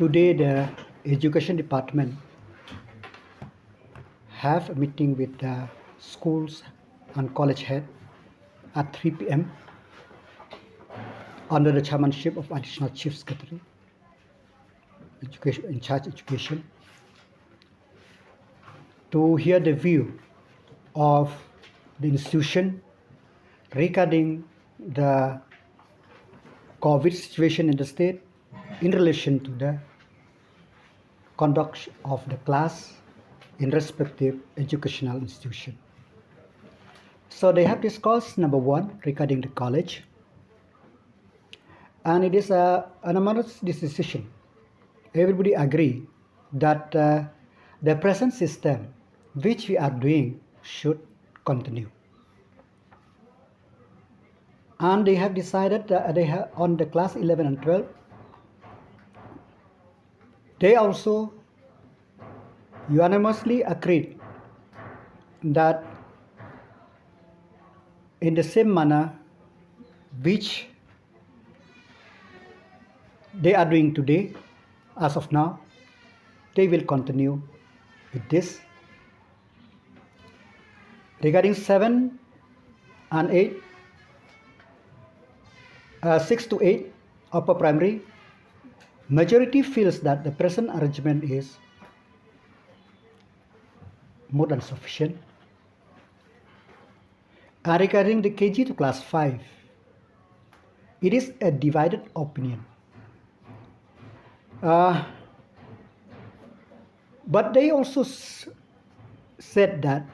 Today the education department have a meeting with the schools and college head at 3 p.m. under the chairmanship of Additional Chief Secretary Education in charge education to hear the view of the institution regarding the COVID situation in the state in relation to the conduct of the class in respective educational institution. So they have discussed number one regarding the college, and it is an unanimous decision. Everybody agree that the present system which we are doing should continue. And they have decided that they have on the class 11 and 12, they also unanimously agreed that in the same manner which they are doing today, as of now, they will continue with this. Regarding 7 and 8, 6 to 8 upper primary, majority feels that the present arrangement is more than sufficient. And regarding the KG to class 5, it is a divided opinion. But they also said that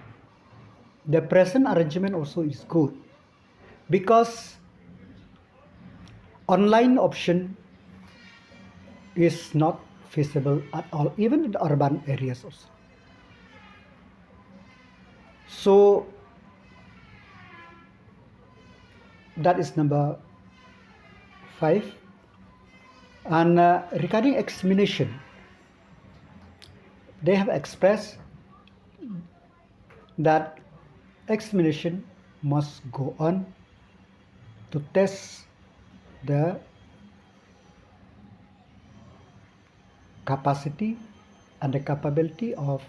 the present arrangement also is good because online option is not feasible at all, even in the urban areas also. So that is number 5. And regarding examination, they have expressed that examination must go on to test the capacity and the capability of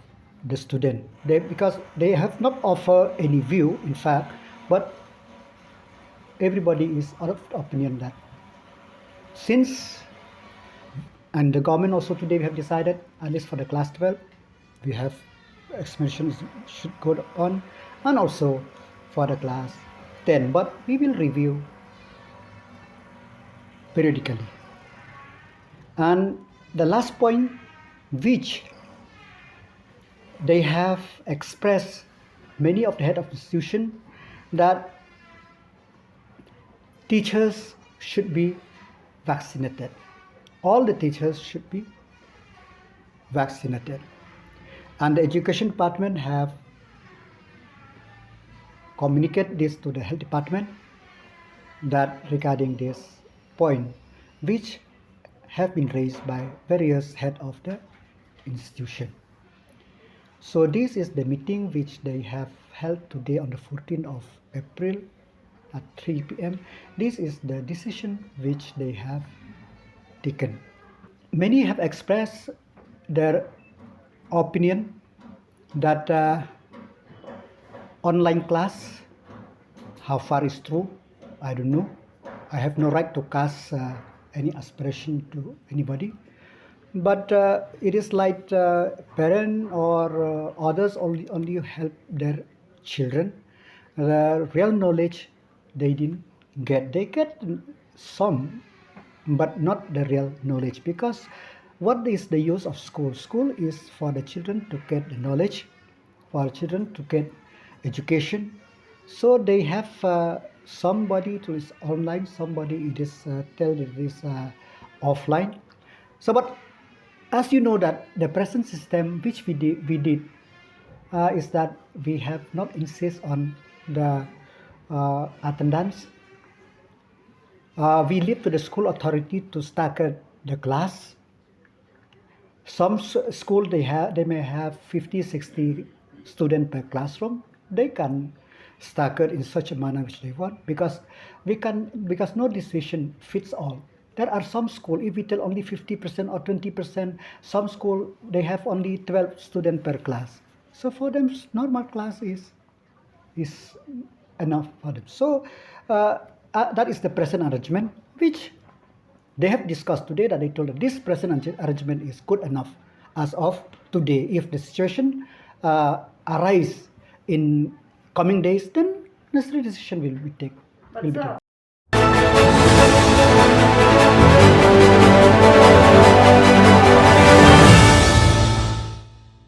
the student. Because they have not offered any view, in fact, but everybody is of the opinion that since, and the government also today we have decided, at least for the class 12, we have examinations should go on, and also for the class 10, but we will review periodically. And the last point which they have expressed, many of the head of the institution, that teachers should be vaccinated. All the teachers should be vaccinated. And the education department have communicated this to the health department, that regarding this point which have been raised by various head of the institution. So this is the meeting which they have held today on the 14th of April at 3 p.m. This is the decision which they have taken. Many have expressed their opinion that online class, how far is true, I don't know. I have no right to cast any aspiration to anybody. But it is like parents or others only help their children. The real knowledge they didn't get. They get some, but not the real knowledge. Because what is the use of school? School is for the children to get the knowledge, for children to get education. So they have somebody to is online, somebody it is tell it is offline. So but as you know that the present system which we did is that we have not insist on the attendance. We leave to the school authority to stagger the class. Some school they may have 50-60 students per classroom. They can stagger in such a manner which they want, because no decision fits all. There are some school, if we tell only 50% or 20%, some school, they have only 12 students per class. So for them, normal class is enough for them. So that is the present arrangement, which they have discussed today, that they told that this present arrangement is good enough as of today. If the situation arise in coming days, then necessary decision will be taken. But sir,